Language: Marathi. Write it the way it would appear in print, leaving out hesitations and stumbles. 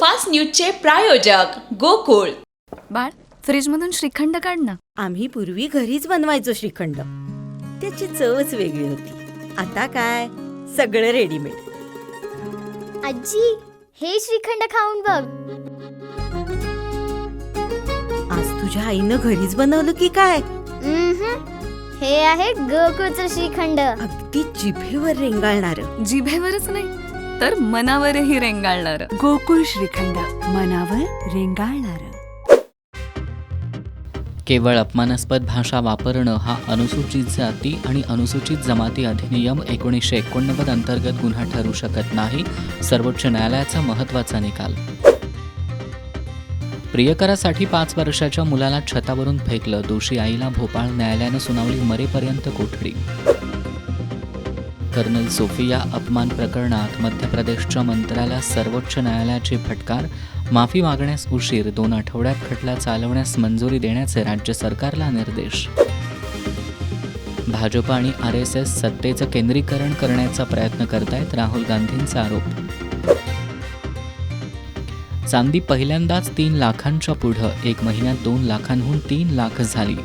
फास्ट न्यूजचे प्रायोजक गोकुळ. बाळ, फ्रीजमधून श्रीखंड काढ ना. आम्ही पूर्वी घरीच बनवायचो श्रीखंड. त्याची चवच वेगळी होती. आता काय सगळं रेडीमेड. आजी, हे श्रीखंड खाऊन बघ. आज तुझ्या आईनं घरीच बनवलं की काय? हे आहे गोकुळचं श्रीखंड. अगदी जिभेवर रेंगाळणार. जिभेवरच नाही तर मनावरही रेंगाळणार. गोकुळ श्रीखंड, मनावर रेंगाळणार. केवळ अपमानास्पद भाषा वापरणं हा अनुसूचित जाती आणि अनुसूचित जमाती अधिनियम 1989 अंतर्गत गुन्हा ठरू शकत नाही. सर्वोच्च न्यायालयाचा महत्त्वाचा निकाल. प्रियकरासाठी 5 वर्षाच्या मुलाला छतावरून फेकलं. दोषी आईला भोपाळ न्यायालयानं सुनावली मरेपर्यंत कोठडी. कर्नल सोफिया अपमान प्रकरणात मध्य प्रदेशच्या मंत्र्याला सर्वोच्च न्यायालयाची फटकार. माफी मागण्यास उशीर. 2 आठवड्यात खटला चालवण्यास मंजुरी देण्याचे राज्य सरकारला निर्देश. भाजप आणि RSS सत्तेचं केंद्रीकरण करण्याचा प्रयत्न करतायत. राहुल गांधींचा आरोप. चांदी पहिल्यांदाच 3 लाखांच्या पुढं. 1 महिन्यात 2 लाखांहून 3 लाख झाली.